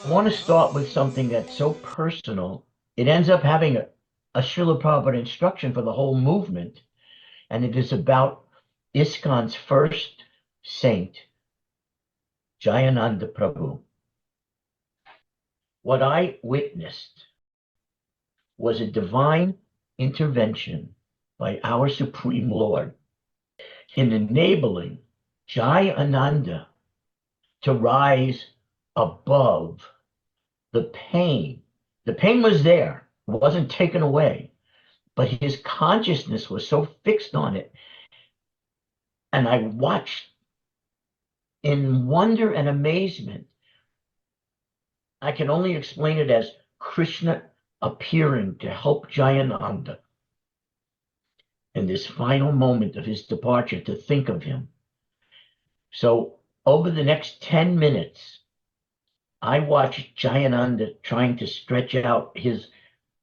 want to start with something that's so personal. It ends up having a Srila Prabhupada instruction for the whole movement, and it is about ISKCON's first saint, Jayananda Prabhu. What I witnessed was a divine intervention by our Supreme Lord in enabling Jayananda to rise above the pain. The pain was there, it wasn't taken away, but his consciousness was so fixed on it. And I watched in wonder and amazement. I can only explain it as Krishna appearing to help Jayananda in this final moment of his departure to think of him. So over the next 10 minutes, I watched Jayananda trying to stretch out his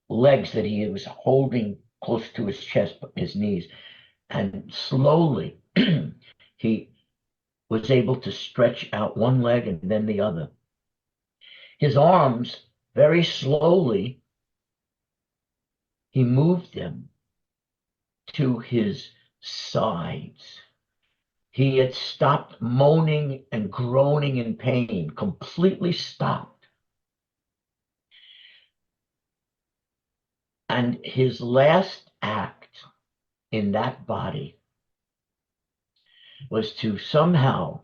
legs that he was holding close to his chest, his knees, and slowly he was able to stretch out one leg and then the other. His arms, very slowly, he moved them to his sides. He had stopped moaning and groaning in pain, completely stopped. And his last act in that body was to somehow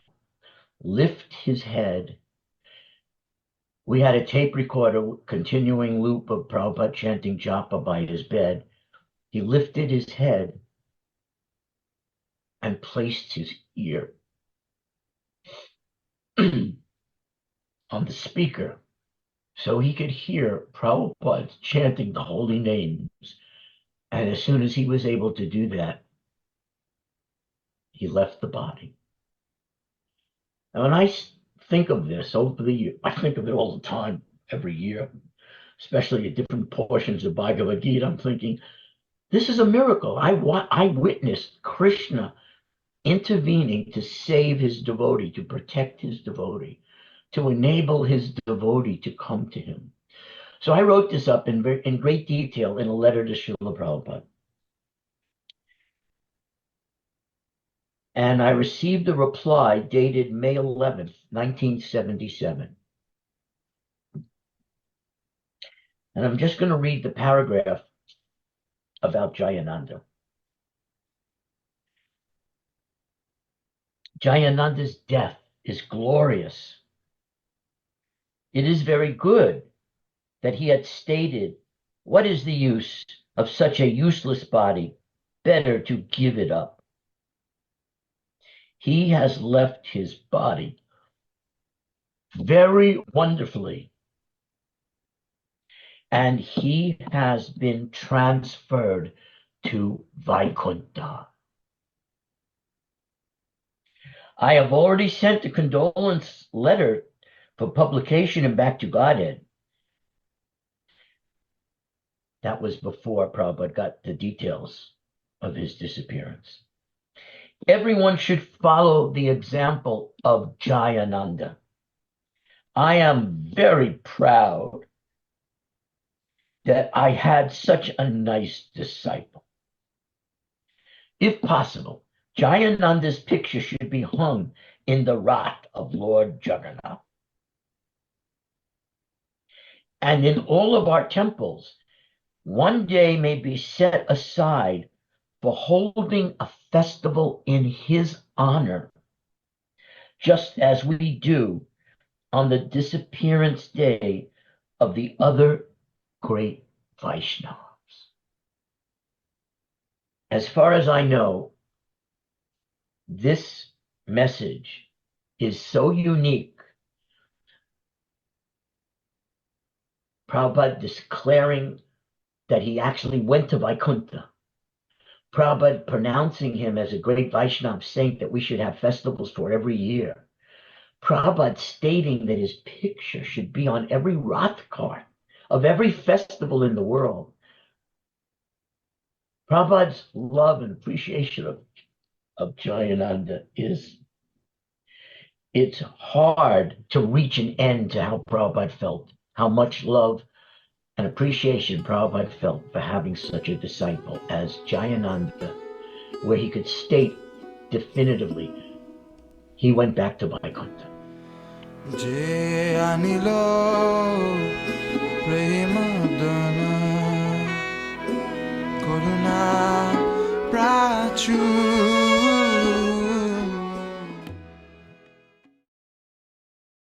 lift his head. We had a tape recorder, continuing loop of Prabhupada chanting japa by his bed. He lifted his head and placed his ear on the speaker so he could hear Prabhupada chanting the holy names. And as soon as he was able to do that, he left the body. And when I think of this over the year, I think of it all the time, every year, especially at different portions of Bhagavad Gita. I'm thinking, this is a miracle. I witnessed Krishna intervening to save his devotee, to protect his devotee, to enable his devotee to come to him. So I wrote this up in great detail in a letter to Srila Prabhupada. And I received a reply dated May 11th, 1977. And I'm just going to read the paragraph about Jayananda. Jayananda's death is glorious. It is very good that he had stated, what is the use of such a useless body? Better to give it up. He has left his body very wonderfully, and he has been transferred to Vaikuntha. I have already sent a condolence letter for publication in Back to Godhead. That was before Prabhupada got the details of his disappearance. Everyone should follow the example of Jayananda. I am very proud that I had such a nice disciple. If possible, Jayananda's picture should be hung in the Rath of Lord Jagannath. And in all of our temples, one day may be set aside for holding a festival in his honor, just as we do on the disappearance day of the other great Vaishnavas. As far as I know, this message is so unique. Prabhupada declaring that he actually went to Vaikuntha. Prabhupada pronouncing him as a great Vaishnava saint that we should have festivals for every year. Prabhupada stating that his picture should be on every Rath cart of every festival in the world. Prabhupada's love and appreciation of Jayananda is it's hard to reach an end to how Prabhupada felt, how much love and appreciation Prabhupada felt for having such a disciple as Jayananda, where he could state definitively he went back to Vaikuntha. Je anilo prema